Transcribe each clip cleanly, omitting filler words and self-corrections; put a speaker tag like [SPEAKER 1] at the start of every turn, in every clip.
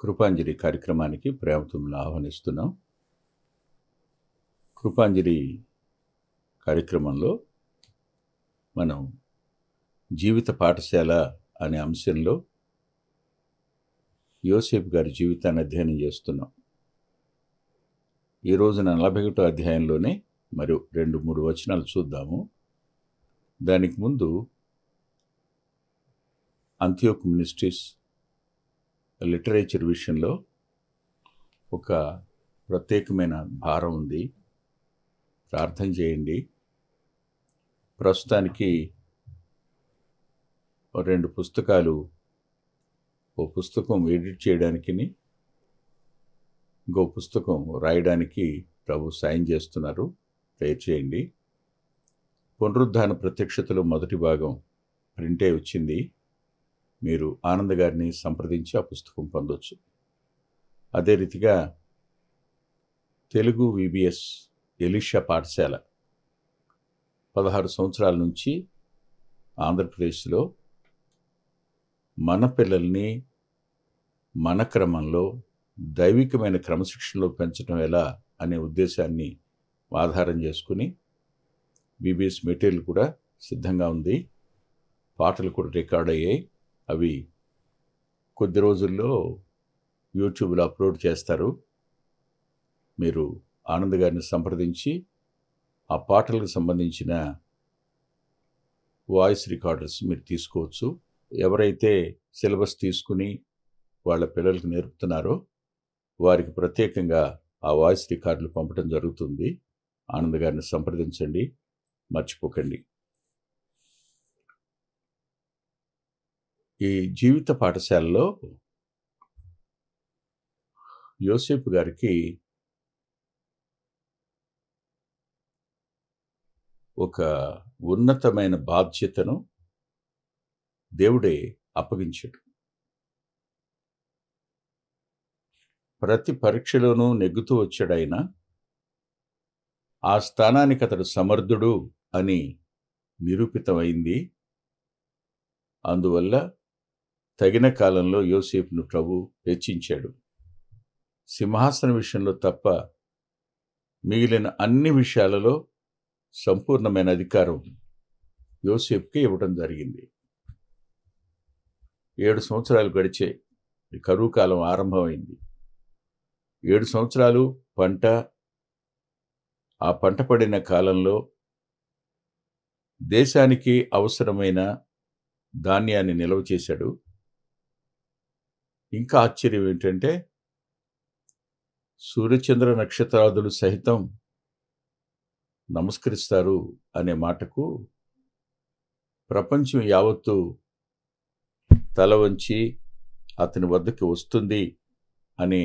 [SPEAKER 1] కృపాంజలి కార్యక్రమానికి ప్రేమతో ఆహ్వానిస్తున్నాం. కృపాంజలి కార్యక్రమంలో మనం జీవిత పాఠశాల అనే అంశంలో యోసేపు గారి జీవితాన్ని అధ్యయనం చేస్తున్నాం. ఈ రోజున 41వ అధ్యాయంలోనే మరి 2-3 వచనాలు చూద్దాము. దానికి ముందు అంత్యోక్ మినిస్ట్రీస్ లిటరేచర్ విషయంలో ఒక ప్రత్యేకమైన భారం ఉంది. ప్రార్థన చేయండి. ప్రస్తుతానికి 2 పుస్తకాలు, ఓ పుస్తకం ఎడిట్ చేయడానికి, ఇంకో పుస్తకం రాయడానికి ప్రభు సాయం చేస్తున్నారు. ప్రేయర్ చేయండి. పునరుద్ధాన ప్రత్యక్షతలో మొదటి భాగం ప్రింటే వచ్చింది. మీరు ఆనంద్ గారిని సంప్రదించి ఆ పుస్తకం పొందొచ్చు. అదే రీతిగా తెలుగు విబిఎస్ ఎలీషా పాఠశాల 16 సంవత్సరాల నుంచి ఆంధ్రప్రదేశ్లో మన పిల్లల్ని మన క్రమంలో దైవికమైన క్రమశిక్షణలో పెంచడం ఎలా అనే ఉద్దేశాన్ని ఆధారం చేసుకుని బీబీఎస్ మెటీరియల్ కూడా సిద్ధంగా ఉంది. పాటలు కూడా రికార్డ్ అయ్యాయి. అవి కొద్ది రోజుల్లో యూట్యూబ్లో అప్లోడ్ చేస్తారు. మీరు ఆనంద్ గారిని సంప్రదించి ఆ పాటలకు సంబంధించిన వాయిస్ రికార్డర్స్ మీరు తీసుకోవచ్చు. ఎవరైతే సిలబస్ తీసుకుని వాళ్ళ పిల్లలకు నేర్పుతున్నారో వారికి ప్రత్యేకంగా ఆ వాయిస్ రికార్డులు పంపడం జరుగుతుంది. ఆనంద్ గారిని సంప్రదించండి, మర్చిపోకండి. ఈ జీవిత పాఠశాలలో యోసేపు గారికి ఒక ఉన్నతమైన బాధ్యతను దేవుడే అప్పగించాడు. ప్రతి పరీక్షలోనూ నెగ్గుతూ వచ్చాడు ఆయన. ఆ స్థానానికి అతడు సమర్థుడు అని నిరూపితమైంది. అందువల్ల తగిన కాలంలో యోసేపును ప్రభు హెచ్చించాడు. సింహాసన విషయంలో తప్ప మిగిలిన అన్ని విషయాలలో సంపూర్ణమైన అధికారం యోసేపుకి ఇవ్వడం జరిగింది. 7 సంవత్సరాలు గడిచే కరువు కాలం ఆరంభమైంది. 7 సంవత్సరాలు పంట, ఆ పంట పడిన కాలంలో దేశానికి అవసరమైన ధాన్యాన్ని నిల్వ చేశాడు. ఇంకా ఆశ్చర్యం ఏంటంటే సూర్యచంద్ర నక్షత్రాదులు సహితం నమస్కరిస్తారు అనే మాటకు ప్రపంచం యావత్తు తల వంచి అతని వద్దకు వస్తుంది అనే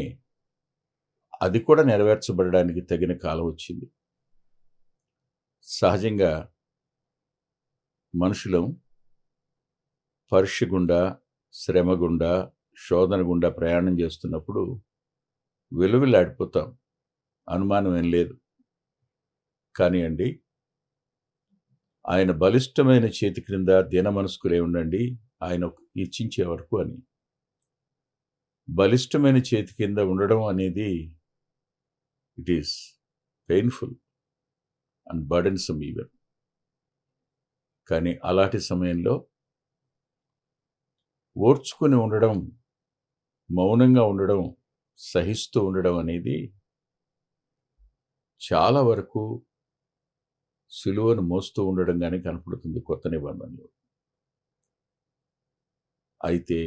[SPEAKER 1] అది కూడా నెరవేర్చబడడానికి తగిన కాలం వచ్చింది. సహజంగా మనుషులం పరీక్ష గుండా, శ్రమ గుండా, శోధన గుండా ప్రయాణం చేస్తున్నప్పుడు విలువిలాడిపోతాం. అనుమానం ఏం లేదు. కానీ అండి, ఆయన బలిష్టమైన చేతి క్రింద దీన మనస్కులే ఉండండి, ఆయన ఇచ్చించే వరకు అని. బలిష్టమైన చేతి కింద ఉండడం అనేది it is painful and burdensome even. కానీ అలాంటి సమయంలో ఓర్చుకుని ఉండడం, మౌనంగా ఉండడం, సహిస్తూ ఉండడం అనేది చాలా వరకు సిలువను మోస్తూ ఉండడంగానే కనపడుతుంది కొత్త నిబంధనలో. అయితే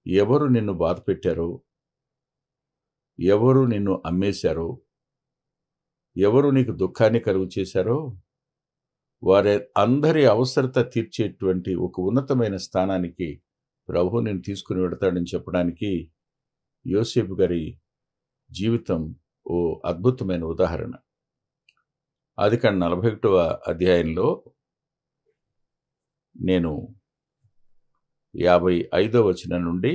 [SPEAKER 1] ఎవరు నిన్ను బాధ పెట్టారో, ఎవరు నిన్ను అమ్మేశారో, ఎవరు నీకు దుఃఖాన్ని కలుగు చేశారో వారి అందరి అవసరత తీర్చేటువంటి ఒక ఉన్నతమైన స్థానానికి ప్రభు నేను తీసుకుని వెడతాడని చెప్పడానికి యోసేపు గారి జీవితం ఓ అద్భుతమైన ఉదాహరణ. ఆదికాండం 41వ అధ్యాయంలో నేను 55వ వచనం నుండి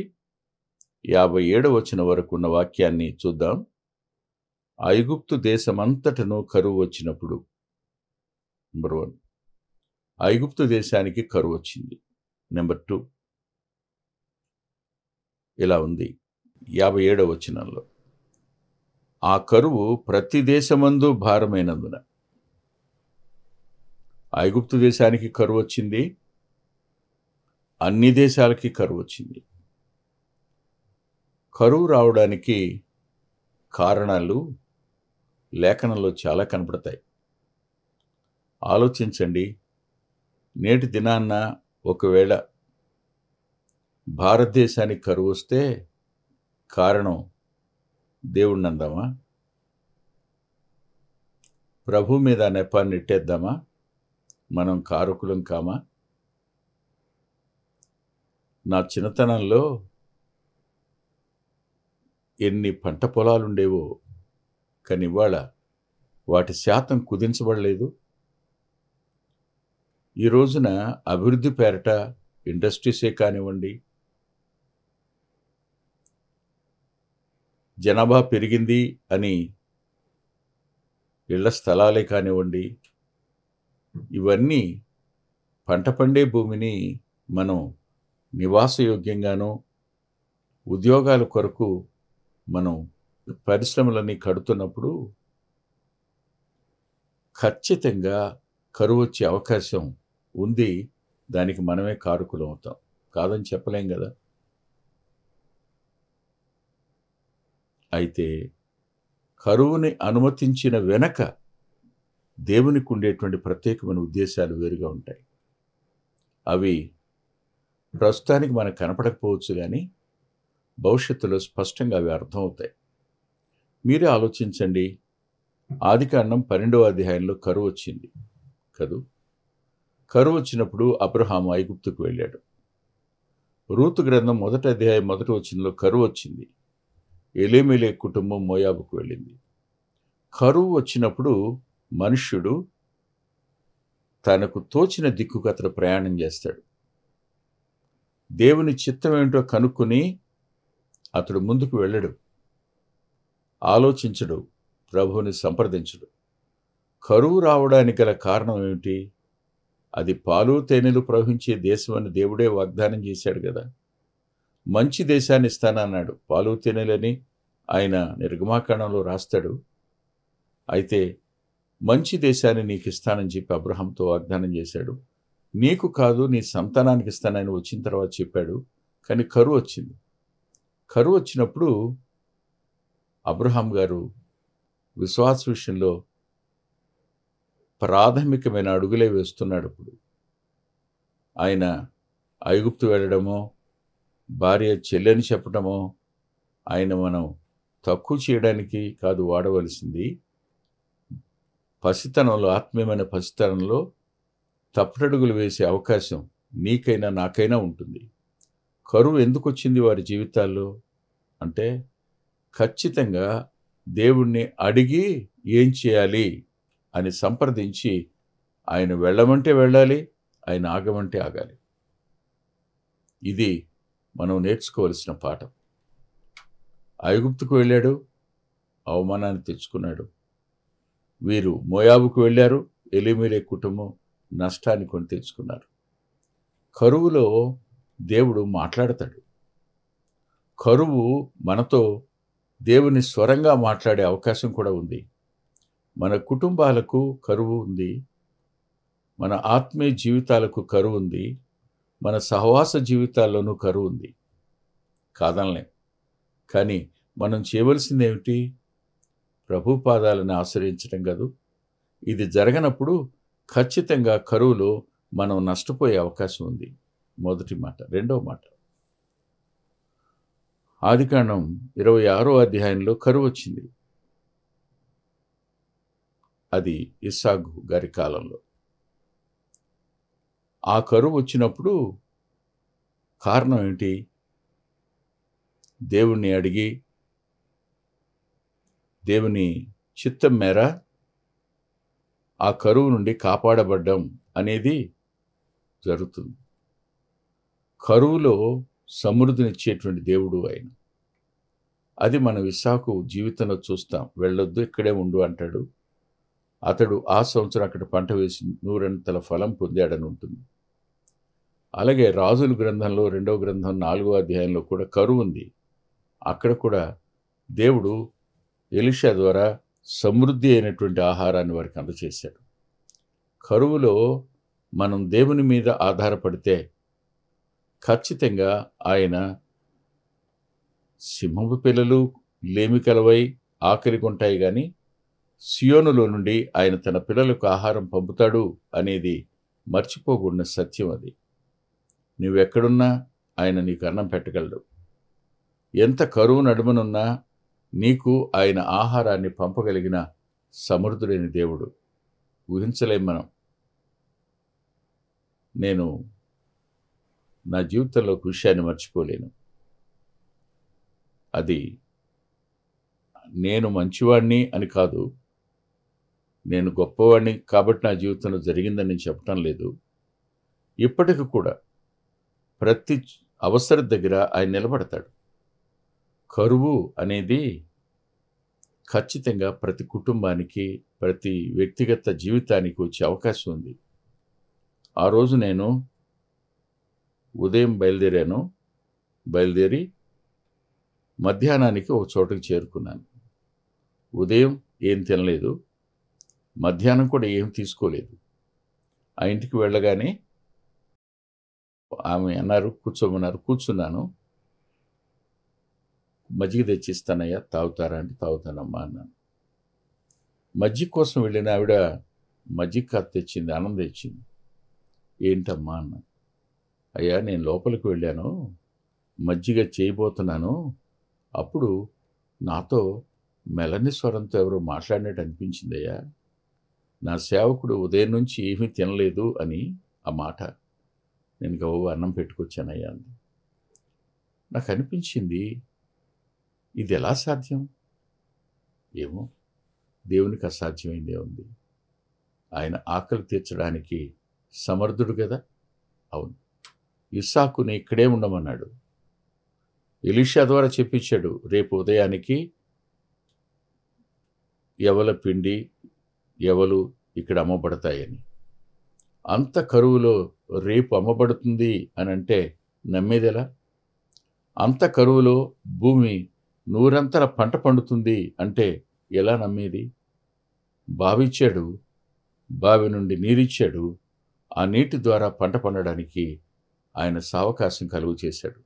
[SPEAKER 1] 57వ వచనం వరకు ఉన్న వాక్యాన్ని చూద్దాం. ఐగుప్తు దేశమంతటను కరువు వచ్చినప్పుడు, నెంబర్ 1, ఐగుప్తు దేశానికి కరువు వచ్చింది. నెంబర్ 2 ఇలా ఉంది. 57వ వచనంలో, ఆ కరువు ప్రతి దేశమందు భారమైనందున. ఐగుప్తు దేశానికి కరువు వచ్చింది, అన్ని దేశాలకి కరువు వచ్చింది. కరువు రావడానికి కారణాలు లేఖనంలో చాలా కనపడతాయి. ఆలోచించండి, నేటి దినాన్న ఒకవేళ భారతదేశానికి కరువు వస్తే కారణం దేవుణ్ణి అందామా? ప్రభు మీద నెపాన్ని నెట్టేద్దామా? మనం కారకులం కామా? నా చిన్నతనంలో ఎన్ని పంట పొలాలుండేవో, కానీ ఇవాళ వాటి శాతం కుదించబడలేదు. ఈ రోజున అభివృద్ధి పేరట ఇండస్ట్రీసే కానివ్వండి, జనాభా పెరిగింది అని ఇళ్ల స్థలాలే కానివ్వండి, ఇవన్నీ పంట పండే భూమిని మనం నివాసయోగ్యంగానో ఉద్యోగాల కొరకు మనం పరిశ్రమలన్నీ కడుతున్నప్పుడు ఖచ్చితంగా కరువు వచ్చే అవకాశం ఉంది. దానికి మనమే కారకులం అవుతాం, కాదని చెప్పలేం కదా. అయితే కరువుని అనుమతించిన వెనక దేవునికి ఉండేటువంటి ప్రత్యేకమైన ఉద్దేశాలు వేరుగా ఉంటాయి. అవి ప్రస్తుతానికి మనకు కనపడకపోవచ్చు, కానీ భవిష్యత్తులో స్పష్టంగా అవి అర్థమవుతాయి. మీరే ఆలోచించండి, ఆదికాండం 12వ అధ్యాయంలో కరువు వచ్చింది కదూ. కరువు వచ్చినప్పుడు అబ్రహాము ఐగుప్తుకు వెళ్ళాడు. రూతు గ్రంథం 1వ అధ్యాయం 1వ వచనంలో కరువు వచ్చింది, ఎలీమెలెకు కుటుంబం మోయాబుకు వెళ్ళింది. కరువు వచ్చినప్పుడు మనుష్యుడు తనకు తోచిన దిక్కుకు అతడు ప్రయాణం చేస్తాడు. దేవుని చిత్తం ఏమిటో కనుక్కుని అతడు ముందుకు వెళ్ళడు, ఆలోచించడు, ప్రభువుని సంప్రదించడు. కరువు రావడానికి గల కారణం ఏమిటి? అది పాలు తేనెలు ప్రవహించే దేశం అని దేవుడే వాగ్దానం చేశాడు కదా. మంచి దేశాన్ని ఇస్తానన్నాడు, పాలు తేనెలని ఆయన నిర్గమాకాండంలో రాస్తాడు. అయితే మంచి దేశాన్ని నీకు ఇస్తానని చెప్పి అబ్రహాంతో వాగ్దానం చేశాడు. నీకు కాదు, నీ సంతానానికి ఇస్తానని వచ్చిన తర్వాత చెప్పాడు. కానీ కరువు వచ్చింది. కరువు వచ్చినప్పుడు అబ్రహాం గారు విశ్వాస విషయంలో ప్రాథమికమైన అడుగులే వేస్తున్నాడు. ఇప్పుడు ఆయన ఐగుప్తు వెళ్ళడమో, భార్య చెల్లెని చెప్పడమో ఆయన మనం తక్కువ చేయడానికి కాదు వాడవలసింది. పసితనంలో, ఆత్మీయమైన పసితనంలో తప్పటడుగులు వేసే అవకాశం నీకైనా నాకైనా ఉంటుంది. కరువు ఎందుకు వచ్చింది వారి జీవితాల్లో అంటే, ఖచ్చితంగా దేవుణ్ణి అడిగి ఏం చేయాలి అని సంప్రదించి ఆయన వెళ్ళమంటే వెళ్ళాలి, ఆయన ఆగమంటే ఆగాలి. ఇది మనం నేర్చుకోవలసిన పాఠం. ఐగుప్తుకు వెళ్ళాడు, అవమానాన్ని తెచ్చుకున్నాడు. వీరు మోయాబుకు వెళ్ళారు, ఎలీమెలెకు కుటుంబం నష్టాన్ని కొని తెచ్చుకున్నారు. కరువులో దేవుడు మాట్లాడతాడు. కరువు మనతో దేవుని స్వరంగా మాట్లాడే అవకాశం కూడా ఉంది. మన కుటుంబాలకు కరువు ఉంది, మన ఆత్మీయ జీవితాలకు కరువు ఉంది, మన సహవాస జీవితాల్లోనూ కరువు ఉంది, కాదనలేం. కానీ మనం చేయవలసింది ఏమిటి? ప్రభు పాదాలను ఆశ్రయించడం కాదు. ఇది జరగనప్పుడు ఖచ్చితంగా కరువులో మనం నష్టపోయే అవకాశం ఉంది. మొదటి మాట. రెండవ మాట, ఆదికాండం 26వ అధ్యాయంలో కరువు వచ్చింది. అది ఇస్సాకు గారి కాలంలో. ఆ కరువు వచ్చినప్పుడు కారణం ఏంటి? దేవుణ్ణి అడిగి దేవుని చిత్తం మేర ఆ కరువు నుండి కాపాడబడ్డం అనేది జరుగుతుంది. కరువులో సమృద్ధినిచ్చేటువంటి దేవుడు ఆయన. అది మనం ఇస్సాకు జీవితంలో చూస్తాం. వెళ్ళొద్దు, ఇక్కడే ఉండు అంటాడు. అతడు ఆ సంవత్సరం అక్కడ పంట వేసి 100 ఫలం పొందాడని ఉంటుంది. అలాగే రాజుల గ్రంథంలో 2వ గ్రంథం 4వ అధ్యాయంలో కూడా కరువు ఉంది. అక్కడ కూడా దేవుడు ఎలీషా ద్వారా సమృద్ధి అయినటువంటి ఆహారాన్ని వారికి అందచేశాడు. కరువులో మనం దేవుని మీద ఆధారపడితే ఖచ్చితంగా ఆయన సింహపు పిల్లలు లేమి కలవై ఆకలిగొంటాయి కానీ సియోనులో నుండి ఆయన తన పిల్లలకు ఆహారం పంపుతాడు అనేది మర్చిపోకూడని సత్యం అది. నువ్వెక్కడున్నా ఆయన నీకు అన్నం పెట్టగలడు. ఎంత కరువు నడుమనున్నా నీకు ఆయన ఆహారాన్ని పంపగలిగిన సమర్థుడైన దేవుడు. ఊహించలేం మనం. నేను నా జీవితంలో ఒక విషయాన్ని మర్చిపోలేను. అది నేను మంచివాడిని అని కాదు, నేను గొప్పవాడిని కాబట్టి నా జీవితంలో జరిగిందని నేను చెప్పటం లేదు. ఇప్పటికి కూడా ప్రతి అవసరం దగ్గర ఆయన నిలబడతాడు. కరువు అనేది ఖచ్చితంగా ప్రతి కుటుంబానికి, ప్రతి వ్యక్తిగత జీవితానికి వచ్చే అవకాశం ఉంది. ఆ రోజు నేను ఉదయం బయలుదేరి మధ్యాహ్నానికి ఒక చోటుకి చేరుకున్నాను. ఉదయం ఏం తినలేదు, మధ్యాహ్నం కూడా ఏం తీసుకోలేదు. ఆ ఇంటికి వెళ్ళగానే ఆమె అన్నారు, కూర్చోమన్నారు. కూర్చున్నాను. మజ్జిగ తెచ్చిస్తానయ్యా, తాగుతారా అంటే తాగుతానమ్మా అన్నాను. మజ్జిగ కోసం వెళ్ళిన ఆవిడ మజ్జిగ కాదు తెచ్చింది, అన్నం తెచ్చింది. ఏంటమ్మా అన్నా. అయ్యా నేను లోపలికి వెళ్ళాను, మజ్జిగ చేయబోతున్నాను, అప్పుడు నాతో మెలని స్వరంతో ఎవరో మాట్లాడినట్టు అనిపించిందయ్యా. నా సేవకుడు ఉదయం నుంచి ఏమీ తినలేదు అని ఆ మాట. నేను గవ్వ అన్నం పెట్టుకొచ్చానయ్యా అంది. నాకు అనిపించింది, ఇది ఎలా సాధ్యం? ఏమో, దేవునికి అసాధ్యమైందే ఉంది. ఆయన ఆకలి తీర్చడానికి సమర్థుడు కదా. అవును, ఇస్సాకుని ఇక్కడే ఉండమన్నాడు. ఎలీషా ద్వారా చెప్పించాడు, రేపు ఉదయానికి ఎవల పిండి ఎవలు ఇక్కడ అమ్మబడతాయని. అంత కరువులో రేపు అమ్మబడుతుంది అని అంటే నమ్మేదెలా? అంత కరువులో భూమి నూరంతర పంట పండుతుంది అంటే ఎలా నమ్మేది? బావిచ్చాడు, బావి నుండి నీరిచ్చాడు. ఆ నీటి ద్వారా పంట పండడానికి ఆయన సావకాశం కలుగు చేశాడు.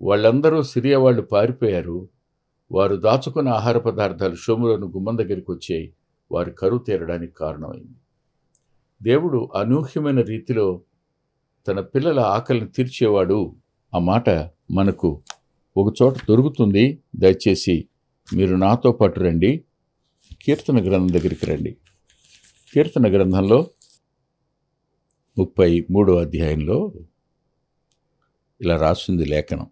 [SPEAKER 1] వాళ్ళందరూ సిరియా వాళ్ళు పారిపోయారు. వారు దాచుకున్న ఆహార పదార్థాలు షోములోను గుమ్మం దగ్గరికి వచ్చాయి. వారి కరువు తీరడానికి కారణమైంది. దేవుడు అనూహ్యమైన రీతిలో తన పిల్లల ఆకలిని తీర్చేవాడు. ఆ మాట మనకు ఒక చోట దొరుకుతుంది. దయచేసి మీరు నాతో పాటు రండి, కీర్తన గ్రంథం దగ్గరికి రండి. కీర్తన గ్రంథంలో 33వ అధ్యాయంలో ఇలా రాసింది లేఖనం.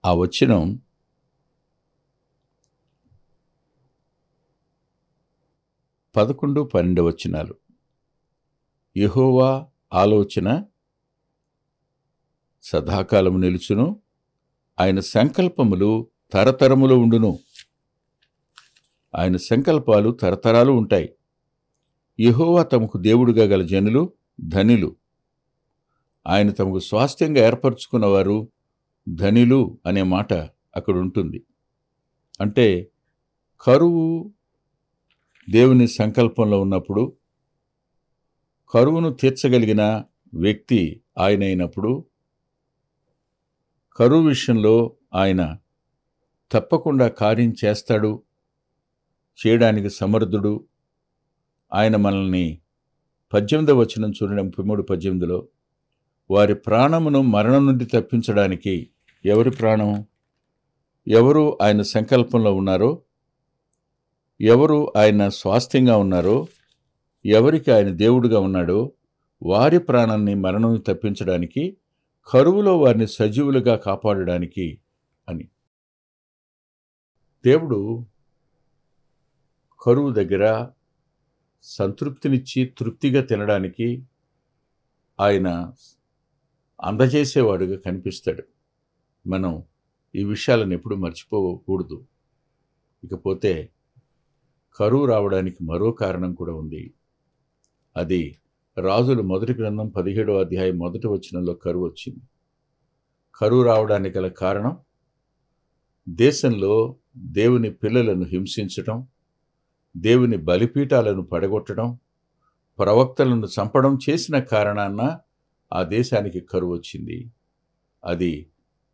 [SPEAKER 1] ఆ వచనం 11, 12 వచనాలు. యెహోవా ఆలోచన సదాకాలము నిలుచును, ఆయన సంకల్పములు తరతరములు ఉండును. ఆయన సంకల్పాలు తరతరాలు ఉంటాయి. యెహోవా తమకు దేవుడుగా గల జనులు ధనిలు. ఆయన తమకు స్వాస్థ్యంగా ఏర్పరచుకున్నవారు ధనిలు అనే మాట అక్కడ ఉంటుంది. అంటే కరువు దేవుని సంకల్పంలో ఉన్నప్పుడు, కరువును తీర్చగలిగిన వ్యక్తి ఆయన అయినప్పుడు, కరువు విషయంలో ఆయన తప్పకుండా కార్యం చేస్తాడు, చేయడానికి సమర్థుడు. ఆయన మనల్ని 18వ వచనం చూడండి, 33:18లో వారి ప్రాణమును మరణం నుండి తప్పించడానికి. ఎవరి ప్రాణం? ఎవరు ఆయన సంకల్పంలో ఉన్నారో, ఎవరు ఆయన స్వాస్థ్యంగా ఉన్నారో, ఎవరికి ఆయన దేవుడుగా ఉన్నాడో వారి ప్రాణాన్ని మరణం తప్పించడానికి, కరువులో వారిని సజీవులుగా కాపాడడానికి అని. దేవుడు కరువు దగ్గర సంతృప్తినిచ్చి తృప్తిగా తినడానికి ఆయన అందజేసేవాడుగా కనిపిస్తాడు. మనం ఈ విషయాలను ఎప్పుడు మర్చిపోకూడదు. ఇకపోతే కరువు రావడానికి మరో కారణం కూడా ఉంది. అది రాజులు మొదటి గ్రంథం 17వ అధ్యాయం మొదటి వచనంలో కరువు వచ్చింది. కరువు రావడానికి గల కారణం దేశంలో దేవుని పిల్లలను హింసించటం, దేవుని బలిపీఠాలను పడగొట్టడం, ప్రవక్తలను చంపడం చేసిన కారణాన ఆ దేశానికి కరువు వచ్చింది. అది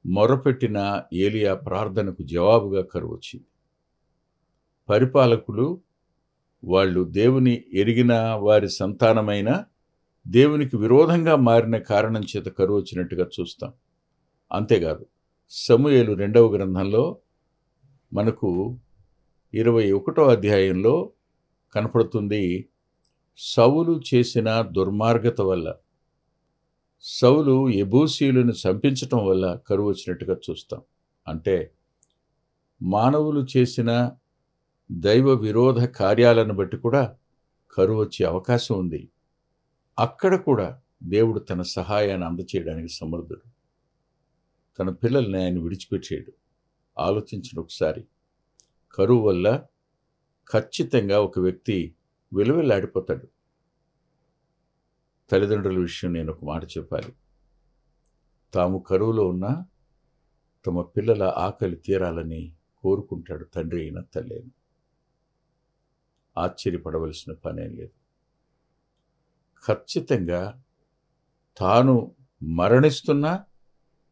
[SPEAKER 1] మొరపెట్టిన ఏలియా ప్రార్థనకు జవాబుగా కరువు వచ్చింది. పరిపాలకులు వాళ్ళు దేవుని ఎరిగిన వారి సంతానమైన దేవునికి విరోధంగా మారిన కారణం చేత కరువు వచ్చినట్టుగా చూస్తాం. అంతేకాదు, సమూయేలు 2వ గ్రంథంలో మనకు 21వ అధ్యాయంలో కనపడుతుంది, సౌలు చేసిన దుర్మార్గత వల్ల, సౌలు యెబూసీయులను చంపించటం వల్ల కరువు వచ్చినట్టుగా చూస్తాం. అంటే మానవులు చేసిన దైవ విరోధ కార్యాలను బట్టి కూడా కరువు వచ్చే అవకాశం ఉంది. అక్కడ కూడా దేవుడు తన సహాయాన్ని అందచేయడానికి సమర్థుడు. తన పిల్లల్ని ఆయన విడిచిపెట్టాడు. ఆలోచించిన ఒకసారి, కరువు వల్ల ఖచ్చితంగా ఒక వ్యక్తి విలువెల్లాడిపోతాడు. తల్లిదండ్రుల విషయం నేను ఒక మాట చెప్పాలి. తాము కరువులో ఉన్నా తమ పిల్లల ఆకలి తీరాలని కోరుకుంటాడు తండ్రి అయిన తల్లి అయిన. ఆశ్చర్యపడవలసిన పనేం లేదు. ఖచ్చితంగా తాను మరణిస్తున్నా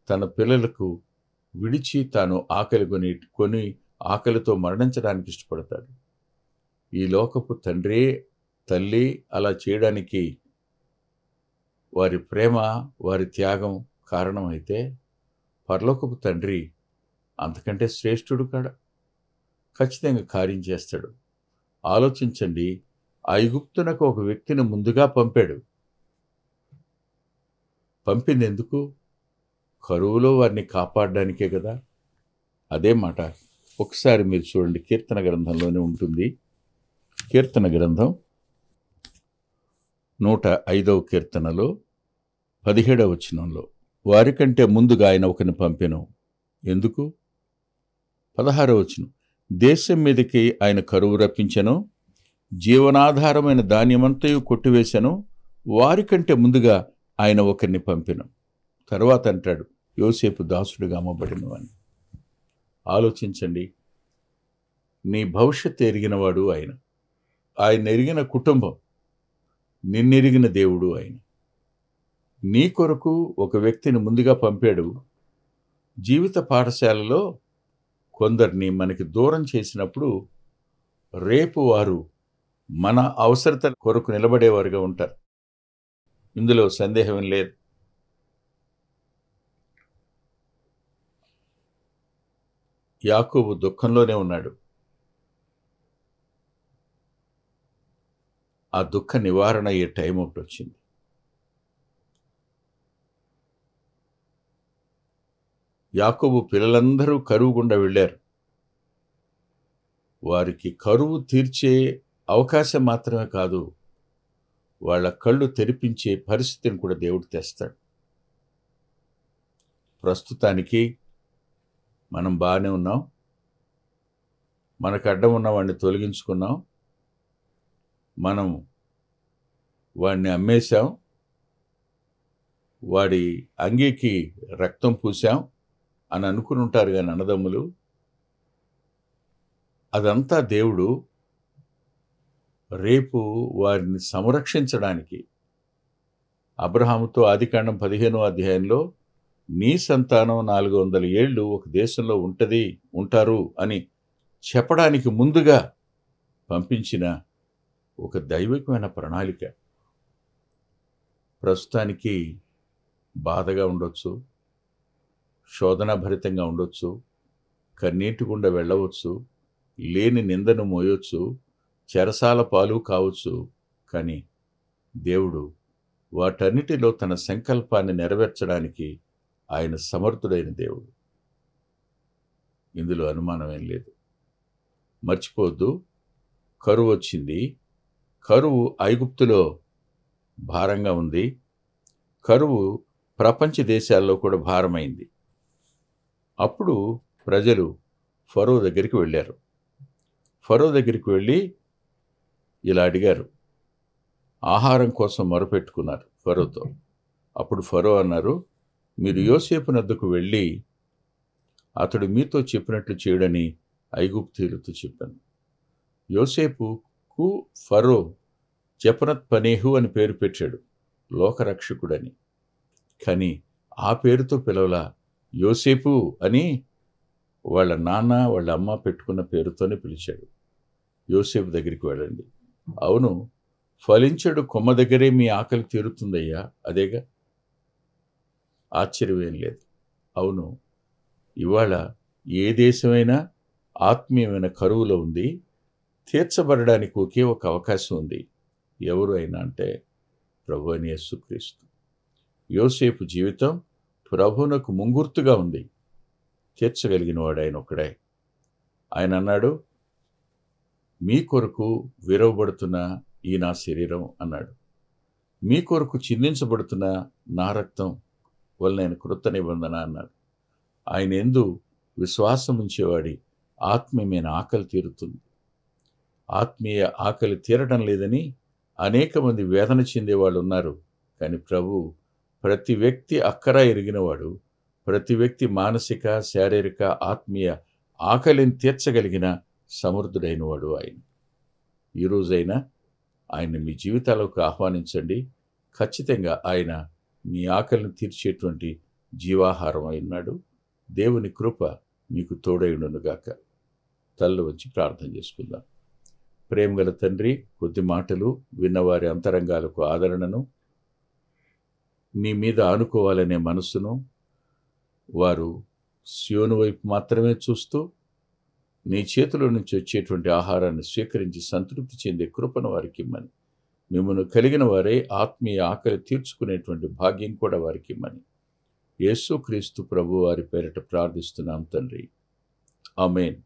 [SPEAKER 1] తన పిల్లలకు విడిచి తాను ఆకలి కొని ఆకలితో మరణించడానికి ఇష్టపడతాడు. ఈ లోకపు తండ్రి తల్లి అలా చేయడానికి వారి ప్రేమ, వారి త్యాగం కారణమైతే, పరలోకపు తండ్రి అంతకంటే శ్రేష్ఠుడు కాడా? ఖచ్చితంగా కార్యం చేస్తాడు. ఆలోచించండి, ఐగుప్తునకు ఒక వ్యక్తిని ముందుగా పంపాడు. పంపింది ఎందుకు? కరువులో వారిని కాపాడడానికే కదా. అదే మాట ఒకసారి మీరు చూడండి, కీర్తన గ్రంథంలోనే ఉంటుంది. కీర్తన గ్రంథం 105వ కీర్తనలో 17వ వచనంలో, వారికంటే ముందుగా ఆయన ఒకరిని పంపెను. ఎందుకు? 16వ వచనం, దేశం మీదకి ఆయన కరువు రప్పించెను, జీవనాధారమైన ధాన్యమంతయు కొట్టివేశను, వారికంటే ముందుగా ఆయన ఒకరిని పంపెను. తర్వాత అంటాడు, యోసేపు దాసుడుగా అమ్మబడిను అని. ఆలోచించండి, నీ భవిష్యత్తు ఎరిగినవాడు ఆయన. ఆయన ఎరిగిన కుటుంబం, నిన్నెరిగిన దేవుడు ఆయన. నీ కొరకు ఒక వ్యక్తిని ముందుగా పంపాడు. జీవిత పాఠశాలలో కొందరిని మనకి దూరం చేసినప్పుడు రేపు వారు మన అవసరత కొరకు నిలబడేవారుగా ఉంటారు. ఇందులో సందేహం లేదు. యాకోబు దుఃఖంలోనే ఉన్నాడు. ఆ దుఃఖ నివారణ అయ్యే టైం ఒకటి వచ్చింది. యాకోబు పిల్లలందరూ కరువు గుండా వెళ్ళారు. వారికి కరువు తీర్చే అవకాశం మాత్రమే కాదు, వాళ్ళ కళ్ళు తెరిపించే పరిస్థితిని కూడా దేవుడు తెస్తాడు. ప్రస్తుతానికి మనం బాగానే ఉన్నాం. మనకు అడ్డం ఉన్న వాడిని తొలగించుకున్నాం. మనం వాడిని అమ్మేశాం, వాడి అంగీకి రక్తం పూసాం అని అనుకుని ఉంటారు కానీ అన్నదమ్ములు, అదంతా దేవుడు రేపు వారిని సంరక్షించడానికి. అబ్రహాముతో ఆదికాండం 15వ అధ్యాయంలో నీ సంతానం 400 ఏళ్ళు ఒక దేశంలో ఉంటారు అని చెప్పడానికి ముందుగా పంపించిన ఒక దైవికమైన ప్రణాళిక. ప్రస్తుతానికి బాధగా ఉండొచ్చు, శోధనాభరితంగా ఉండొచ్చు, కన్నీటి గుండా వెళ్ళవచ్చు, లేని నిందను మోయొచ్చు, చెరసాల పాలు కావచ్చు. కానీ దేవుడు వాటన్నిటిలో తన సంకల్పాన్ని నెరవేర్చడానికి ఆయన సమర్థుడైన దేవుడు. ఇందులో అనుమానమేం లేదు. మర్చిపోవద్దు, కరువు వచ్చింది. కరువు ఐగుప్తులో భారంగా ఉంది. కరువు ప్రపంచ దేశాల్లో కూడా భారమైంది. అప్పుడు ప్రజలు ఫరో దగ్గరికి వెళ్ళారు. ఫరో దగ్గరికి వెళ్ళి ఇలా అడిగారు, ఆహారం కోసం మొరపెట్టుకున్నారు ఫరోతో. అప్పుడు ఫరో అన్నారు, మీరు యోసేపునొద్దకు వెళ్ళి అతడు మీతో చెప్పినట్లు చేయడని ఐగుప్తీయులతో చెప్పాను. యోసేపుకు ఫరో జపనత్ పనేహు అని పేరు పెట్టాడు, లోకరక్షకుడని. కానీ ఆ పేరుతో పిలవలా, యోసేపు అని వాళ్ళ నాన్న వాళ్ళ అమ్మ పెట్టుకున్న పేరుతోనే పిలిచాడు. యోసేపు దగ్గరికి వెళ్ళండి. అవును, ఫలించడు కొమ్మ దగ్గరే మీ ఆకలి తీరుతుందయ్యా, అదేగా, ఆశ్చర్యమేం లేదు. అవును, ఇవాళ ఏ దేశమైనా ఆత్మీయమైన కరువులో ఉంది. తీర్చబడడానికి ఒకే ఒక అవకాశం ఉంది. ఎవరు అయినా అంటే ప్రభు అయిన యేసుక్రీస్తు. యోసేపు జీవితం ప్రభువునకు ముంగుర్తుగా ఉంది. తీర్చగలిగిన వాడు ఆయన ఒక్కడే. ఆయన అన్నాడు, మీ కొరకు విరవబడుతున్న ఈ నా శరీరం అన్నాడు. మీ కొరకు చిందించబడుతున్న నా రక్తం వల్ల నేను కృత నిబంధన అన్నాడు. ఆయన యందు విశ్వాసం ఉంచేవాడి ఆత్మీయమైన ఆకలి తీరుతుంది. ఆత్మీయ ఆకలి తీరడం లేదని అనేక మంది వేదన చెందేవాళ్ళు ఉన్నారు. కానీ ప్రభు ప్రతి వ్యక్తి అక్కర ఎరిగినవాడు, ప్రతి వ్యక్తి మానసిక, శారీరక, ఆత్మీయ ఆకలిని తీర్చగలిగిన సమర్థుడైన వాడు ఆయన. ఈరోజైనా ఆయన్ని మీ జీవితాలకు ఆహ్వానించండి. ఖచ్చితంగా ఆయన మీ ఆకలిని తీర్చేటువంటి జీవాహారం అయినాడు. దేవుని కృప మీకు తోడైండునుగాక. తల్లు వచ్చి ప్రార్థన చేసుకుందాం. ప్రేమగల తండ్రి, కొద్ది మాటలు విన్నవారి అంతరంగాలకు ఆదరణను, నీ మీద ఆనుకోవాలనే మనస్సును, వారు సియోను వైపు మాత్రమే చూస్తూ నీ చేతిలో నుంచి వచ్చేటువంటి ఆహారాన్ని స్వీకరించి సంతృప్తి చెందే కృపను వారికి ఇమ్మని, మిమ్మల్ని కలిగిన వారే ఆత్మీయ ఆకలి తీర్చుకునేటువంటి భాగ్యం కూడా వారికి ఇమ్మని యేసుక్రీస్తు ప్రభు వారి పేరిట ప్రార్థిస్తున్నాం తండ్రి. ఆమేన్.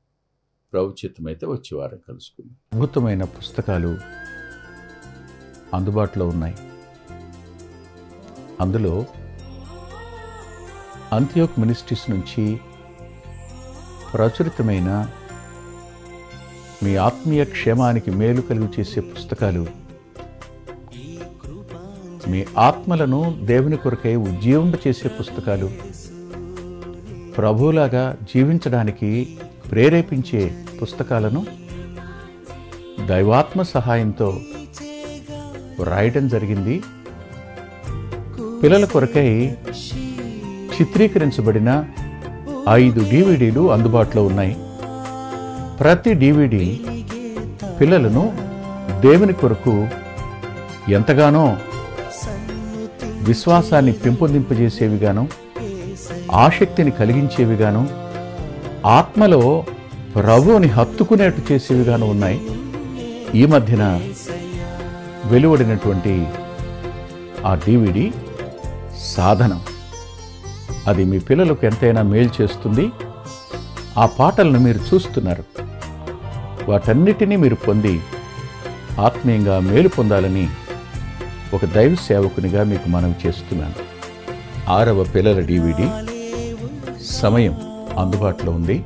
[SPEAKER 1] ప్రభు చిత్తమైతే వచ్చే వారం కలుసుకుందాం. అద్భుతమైన పుస్తకాలు అందుబాటులో ఉన్నాయి. అందులో అంత్యోక్ మినిస్ట్రీస్ నుంచి ప్రచురితమైన మీ ఆత్మీయ క్షేమానికి మేలు కలుగు చేసే పుస్తకాలు, మీ ఆత్మలను దేవుని కొరకై ఉజ్జీవింప చేసే పుస్తకాలు, ప్రభువులాగా జీవించడానికి ప్రేరేపించే పుస్తకాలను దైవాత్మ సహాయంతో రాయటం జరిగింది. పిల్లల కొరకై చిత్రీకరించబడిన 5 DVDలు అందుబాటులో ఉన్నాయి. ప్రతి DVD పిల్లలను దేవుని కొరకు ఎంతగానో విశ్వాసాన్ని పెంపొందింపజేసేవిగాను, ఆసక్తిని కలిగించేవిగాను, ఆత్మలో ప్రభువుని హత్తుకునేట్టు చేసేవిగాను ఉన్నాయి. ఈ మధ్యన వెలువడినటువంటి ఆ DVD సాధనం, అది మీ పిల్లలకు ఎంతైనా మేలు చేస్తుంది. ఆ పాటలను మీరు చూస్తున్నారు. వాటన్నిటినీ మీరు పొంది ఆత్మీయంగా మేలు పొందాలని ఒక దైవ సేవకునిగా మీకు మనవి చేస్తున్నాను. 6వ పిల్లల DVD సమయం అందుబాటులో ఉంది.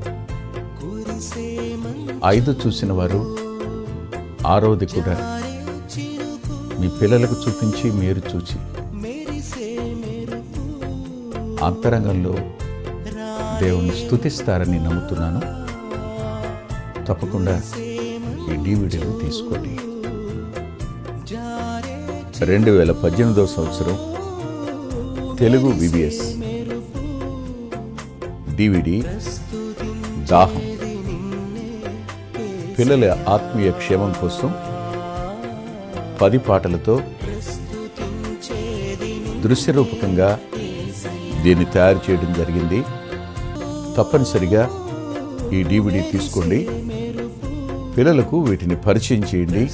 [SPEAKER 1] 5 చూసిన వారు 6వది కూడా మీ పిల్లలకు చూపించి మీరు చూచి అంతరంగంలో దేవుని స్తుతిస్తారని నమ్ముతున్నాను. తప్పకుండా ఈ DVDలు తీసుకోండి. 2018వ సంవత్సరం తెలుగు VBS DVD దాహం, పిల్లల ఆత్మీయ క్షేమం కోసం 10 పాటలతో దృశ్యరూపకంగా దీన్ని తయారు చేయడం జరిగింది. తప్పనిసరిగా ఈ DVD తీసుకోండి. పిల్లలకు వీటిని పరిచయం చేయండి.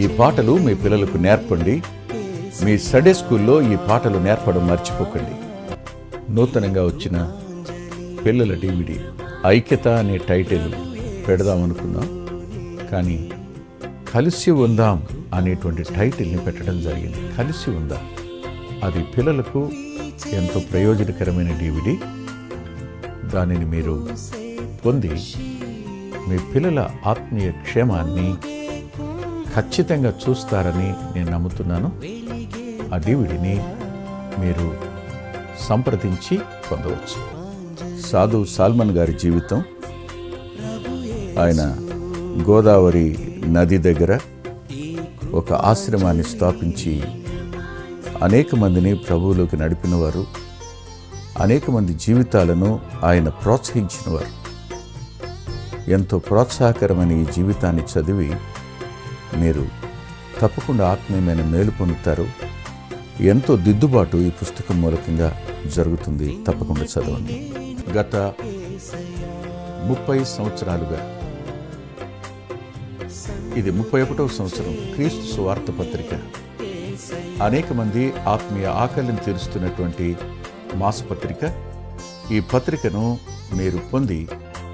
[SPEAKER 1] ఈ పాటలు మీ పిల్లలకు నేర్పండి. మీ సండే స్కూల్లో ఈ పాటలు నేర్పడం మర్చిపోకండి. నూతనంగా వచ్చిన పిల్లల DVD ఐక్యత అనే టైటిల్ పెడదామనుకున్నాం, కానీ కలిసి ఉందాం అనేటువంటి టైటిల్ని పెట్టడం జరిగింది. కలిసి ఉందాం, అది పిల్లలకు ఎంతో ప్రయోజనకరమైన DVD. దానిని మీరు పొంది మీ పిల్లల ఆత్మీయ క్షేమాన్ని ఖచ్చితంగా చూస్తారని నేను నమ్ముతున్నాను. ఆ డివిడిని మీరు సంప్రదించి పొందవచ్చు. సాధు సాల్మన్ గారి జీవితం, ఆయన గోదావరి నది దగ్గర ఒక ఆశ్రమాన్ని స్థాపించి అనేక మందిని ప్రభువులోకి నడిపినవారు, అనేక మంది జీవితాలను ఆయన ప్రోత్సహించినవారు. ఎంతో ప్రోత్సాహకరమైన ఈ జీవితాన్ని చదివి మీరు తప్పకుండా ఆత్మీయమైన మేలు పొందుతారు. ఎంతో దిద్దుబాటు ఈ పుస్తకం మూలకంగా జరుగుతుంది. తప్పకుండా చదవండి. గత 30 సంవత్సరాలుగా, ఇది 31వ సంవత్సరం, క్రీస్తు సువార్త పత్రిక అనేక మంది ఆత్మీయ ఆకలిని తీరుస్తున్నటువంటి మాసపత్రిక. ఈ పత్రికను మీరు పొంది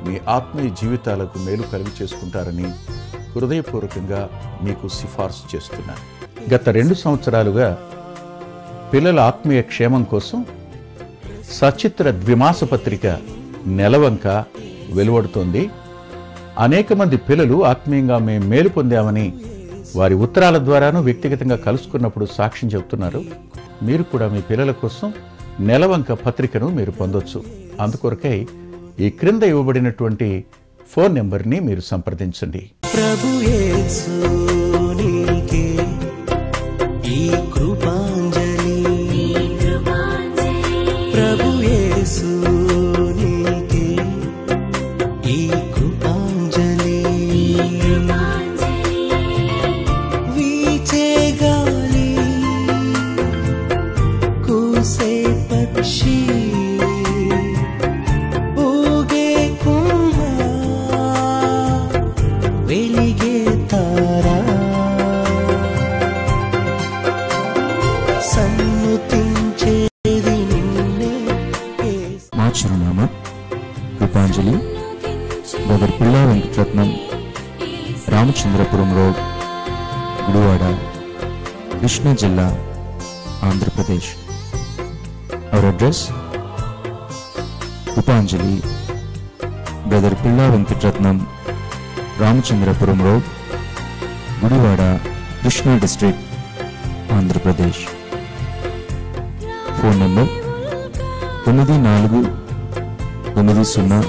[SPEAKER 1] మీ ఆత్మీయ జీవితాలకు మేలు కలుగు చేసుకుంటారని హృదయపూర్వకంగా మీకు సిఫార్సు చేస్తున్నాను. గత 2 సంవత్సరాలుగా పిల్లల ఆత్మీయ క్షేమం కోసం సచిత్ర ద్విమాస పత్రిక నెలవంక వెలువడుతోంది. అనేక మంది పిల్లలు ఆత్మీయంగా మేము మేలు పొందామని వారి ఉత్తరాల ద్వారాను వ్యక్తిగతంగా కలుసుకున్నప్పుడు సాక్ష్యం చెబుతున్నారు. మీరు కూడా మీ పిల్లల కోసం నెలవంక పత్రికను మీరు పొందొచ్చు. అందుకొరకై ఈ క్రింద ఇవ్వబడినటువంటి ఫోన్ నెంబర్ని మీరు సంప్రదించండి.
[SPEAKER 2] ప్రభు యేసు నీకే ఈ కృపాంజలి, ప్రభు యేసు నీకే ఈ కృపాంజలి. వీచే గాలి, కూసే పక్షి, ఊగే కుంభ, వెలిగే తారా, సన్నుతించేది నిన్నే.
[SPEAKER 3] మా చిరునామా కృపాంజలి, బ్రదర్ పిల్లా వెంకటరత్నం, రామచంద్రపురం రోడ్, గుడివాడ, కృష్ణా జిల్లా, Andhra Pradesh. Our address: Krupanjali, brother Pilla Venkataratnam, Ramachandrapuram road, Gudivada, Krishna district, Andhra Pradesh. Phone number 9490504299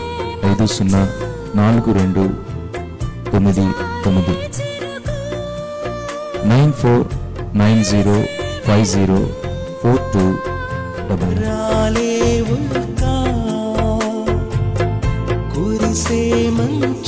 [SPEAKER 3] 9490504299.
[SPEAKER 2] రాలే ఉల్కా, కురిసే మంచు,